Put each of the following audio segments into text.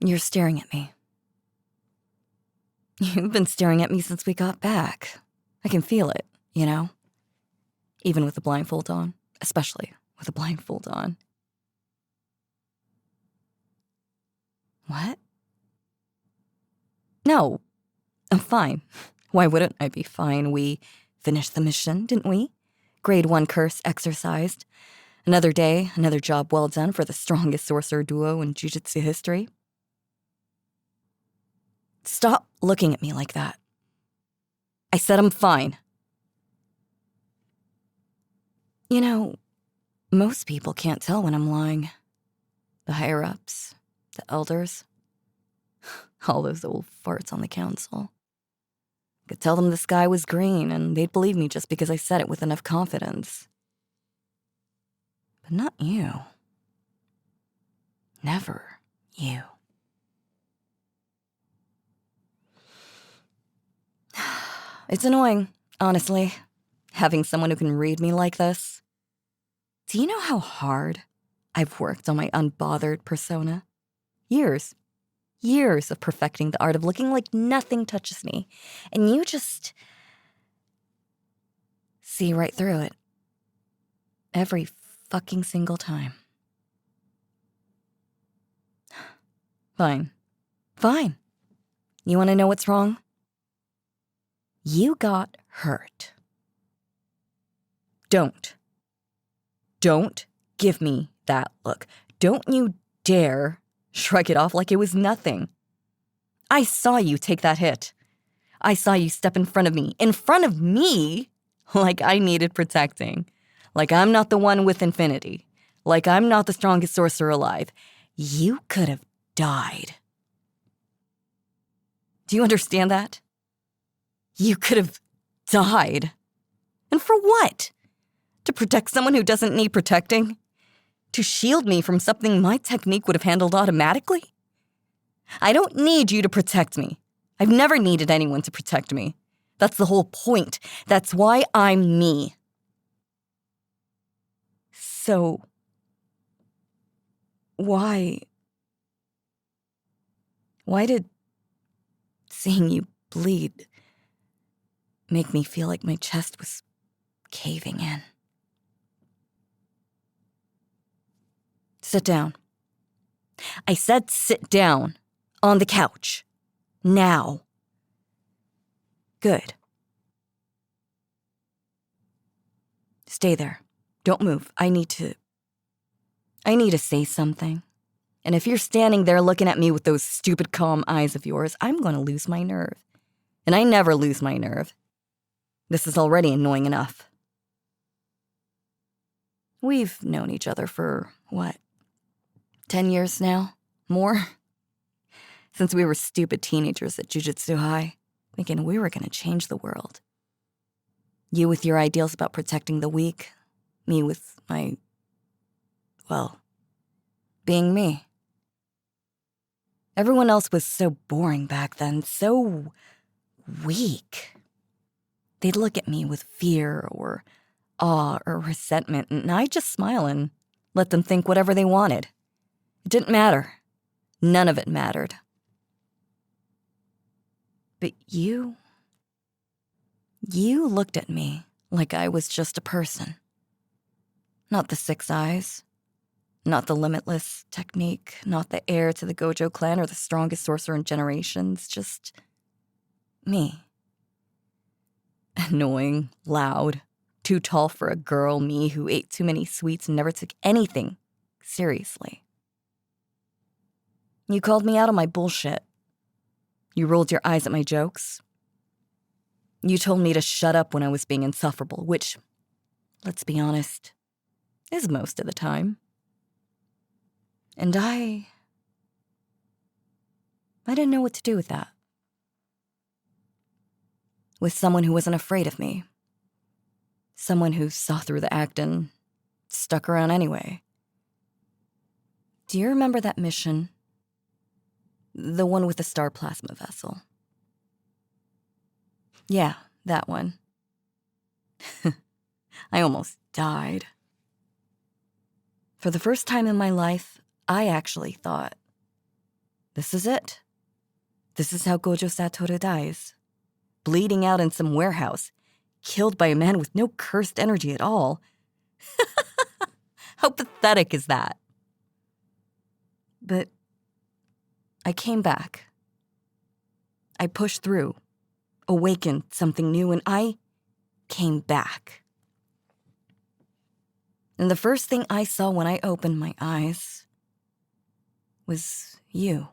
You're staring at me. You've been staring at me since we got back. I can feel it, you know? Even with the blindfold on. Especially with the blindfold on. What? No, I'm fine. Why wouldn't I be fine? We finished the mission, didn't we? Grade 1 curse exercised. Another day, another job well done for the strongest sorcerer duo in Jujutsu history. Stop looking at me like that. I said I'm fine. You know, most people can't tell when I'm lying. The higher-ups, the elders, all those old farts on the council. Could tell them the sky was green and they'd believe me just because I said it with enough confidence. But not you. Never you. It's annoying, honestly, having someone who can read me like this. Do you know how hard I've worked on my unbothered persona? Years of perfecting the art of looking like nothing touches me, and you just see right through it. Every fucking single time. Fine. You want to know what's wrong? You got hurt. Don't give me that look. Don't you dare shrug it off like it was nothing. I saw you take that hit. I saw you step in front of me, like I needed protecting. Like I'm not the one with infinity. Like I'm not the strongest sorcerer alive. You could have died. Do you understand that? You could have died. And for what? To protect someone who doesn't need protecting? To shield me from something my technique would have handled automatically? I don't need you to protect me. I've never needed anyone to protect me. That's the whole point. That's why I'm me. So, why did seeing you bleed make me feel like my chest was caving in? Sit down. I said sit down. On the couch. Now. Good. Stay there. Don't move. I need to say something. And if you're standing there looking at me with those stupid calm eyes of yours, I'm going to lose my nerve. And I never lose my nerve. This is already annoying enough. We've known each other for, 10 years now? More? Since we were stupid teenagers at Jujutsu High, thinking we were going to change the world. You with your ideals about protecting the weak, me with my, being me. Everyone else was so boring back then, so weak. They'd look at me with fear or awe or resentment, and I'd just smile and let them think whatever they wanted. It didn't matter. None of it mattered. But you looked at me like I was just a person. Not the 6 eyes, not the limitless technique, not the heir to the Gojo clan or the strongest sorcerer in generations, just me. Annoying, loud, too tall for a girl, me who ate too many sweets and never took anything seriously. You called me out on my bullshit. You rolled your eyes at my jokes. You told me to shut up when I was being insufferable, which, let's be honest, is most of the time. And I didn't know what to do with that. With someone who wasn't afraid of me. Someone who saw through the act and stuck around anyway. Do you remember that mission? The one with the star plasma vessel. Yeah, that one. I almost died. For the first time in my life, I actually thought This is it. This is how Gojo Satoru dies. Bleeding out in some warehouse. Killed by a man with no cursed energy at all. How pathetic is that? But I came back. I pushed through, awakened something new, and I came back. And the first thing I saw when I opened my eyes was you.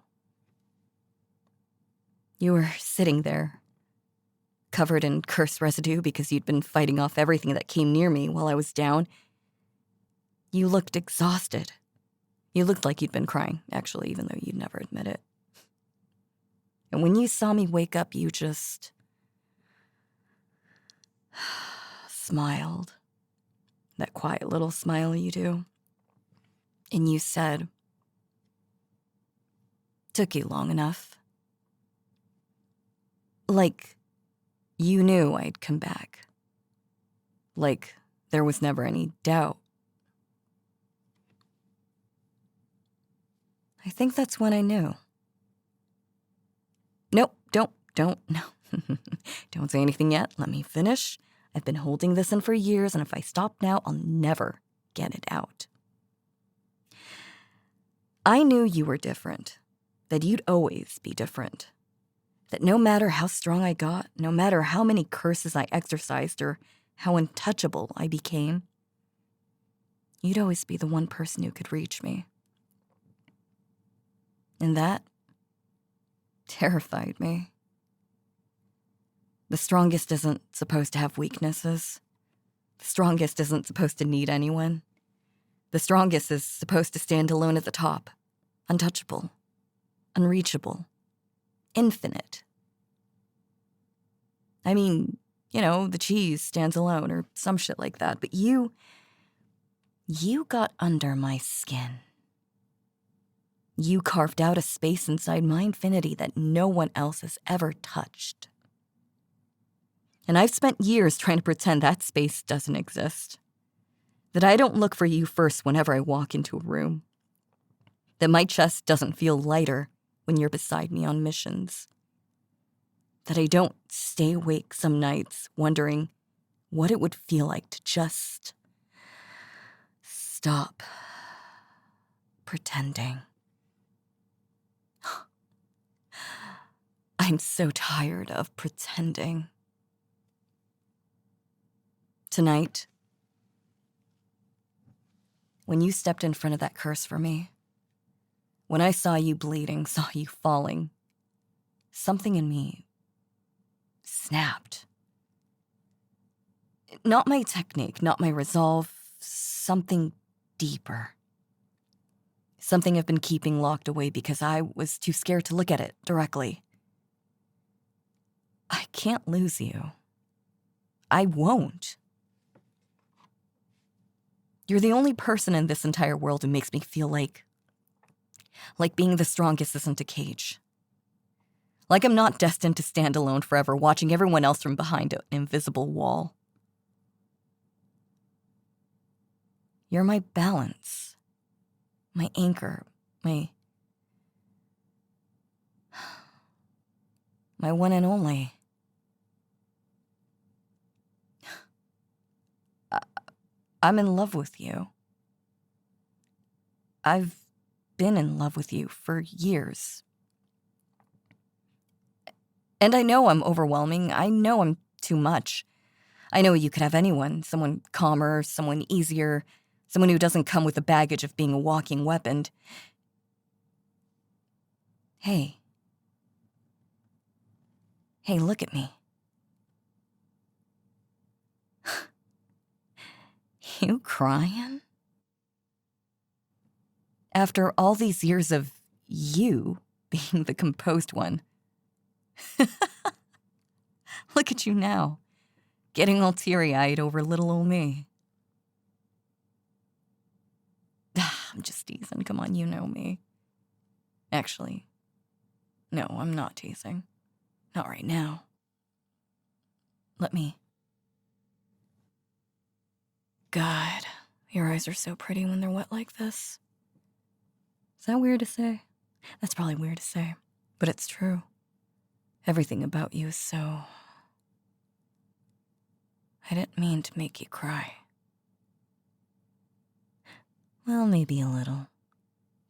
You were sitting there, covered in curse residue because you'd been fighting off everything that came near me while I was down. You looked exhausted. You looked like you'd been crying, actually, even though you'd never admit it. And when you saw me wake up, you just smiled. That quiet little smile you do. And you said, "Took you long enough." Like you knew I'd come back. Like there was never any doubt. I think that's when I knew. Nope, no. Don't say anything yet. Let me finish. I've been holding this in for years, and if I stop now, I'll never get it out. I knew you were different, that you'd always be different, that no matter how strong I got, no matter how many curses I exercised or how untouchable I became, you'd always be the one person who could reach me. And that terrified me. The strongest isn't supposed to have weaknesses. The strongest isn't supposed to need anyone. The strongest is supposed to stand alone at the top, untouchable, unreachable, infinite. I mean, the cheese stands alone or some shit like that, but you got under my skin. You carved out a space inside my infinity that no one else has ever touched. And I've spent years trying to pretend that space doesn't exist. That I don't look for you first whenever I walk into a room. That my chest doesn't feel lighter when you're beside me on missions. That I don't stay awake some nights wondering what it would feel like to just stop pretending. I'm so tired of pretending. Tonight, when you stepped in front of that curse for me, when I saw you bleeding, saw you falling, something in me snapped. Not my technique, not my resolve, something deeper. Something I've been keeping locked away because I was too scared to look at it directly. I can't lose you. I won't. You're the only person in this entire world who makes me feel like being the strongest isn't a cage. Like I'm not destined to stand alone forever, watching everyone else from behind an invisible wall. You're my balance, my anchor, my one and only. I'm in love with you. I've been in love with you for years. And I know I'm overwhelming. I know I'm too much. I know you could have anyone, someone calmer, someone easier, someone who doesn't come with the baggage of being a walking weapon. Hey, look at me. You crying? After all these years of you being the composed one. Look at you now, getting all teary-eyed over little old me. I'm just teasing, come on, you know me. Actually, no, I'm not teasing. Not right now. Let me. God, your eyes are so pretty when they're wet like this. Is that weird to say? That's probably weird to say, but it's true. Everything about you is so... I didn't mean to make you cry. Well, maybe a little,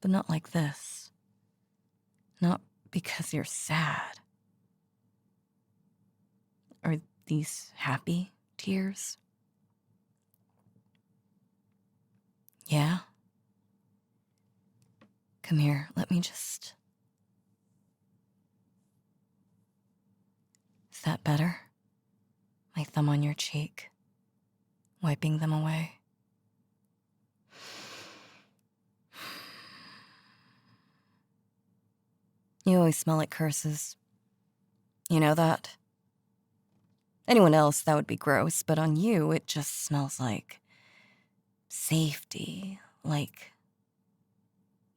but not like this. Not because you're sad. Are these happy tears? Yeah? Come here, let me just... Is that better? My thumb on your cheek, wiping them away. You always smell like curses. You know that? Anyone else, that would be gross, but on you, it just smells like safety, like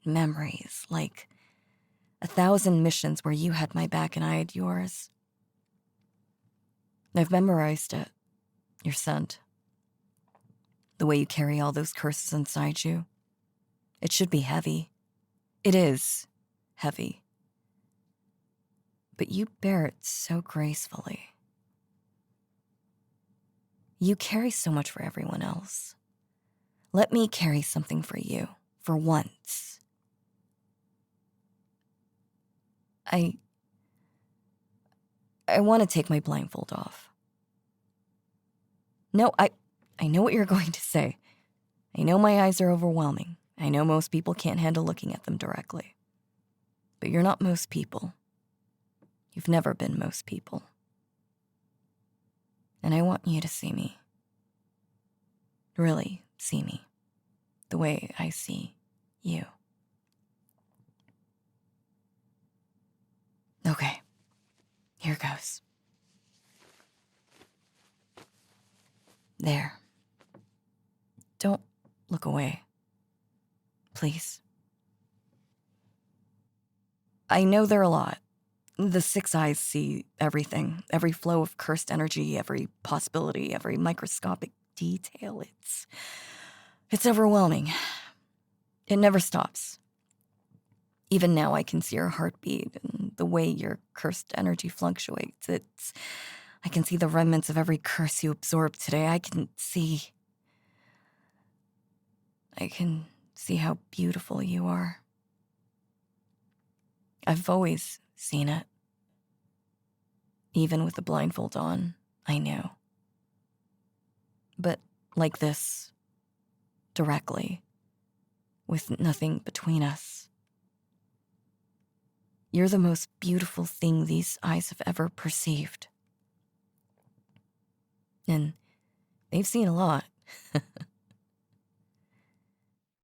memories, like 1,000 missions where you had my back and I had yours. I've memorized it, your scent, the way you carry all those curses inside you. It should be heavy. It is heavy. But you bear it so gracefully. You carry so much for everyone else. Let me carry something for you, for once. I want to take my blindfold off. No, I know what you're going to say. I know my eyes are overwhelming. I know most people can't handle looking at them directly. But you're not most people. You've never been most people. And I want you to see me. Really see me. The way I see you. Okay. Here goes. There. Don't look away. Please. I know there are a lot. The 6 eyes see everything. Every flow of cursed energy, every possibility, every microscopic detail. It's overwhelming. It never stops. Even now I can see your heartbeat and the way your cursed energy fluctuates. I can see the remnants of every curse you absorbed today. I can see how beautiful you are. I've always seen it. Even with the blindfold on, I knew. But like this, directly, with nothing between us. You're the most beautiful thing these eyes have ever perceived. And they've seen a lot.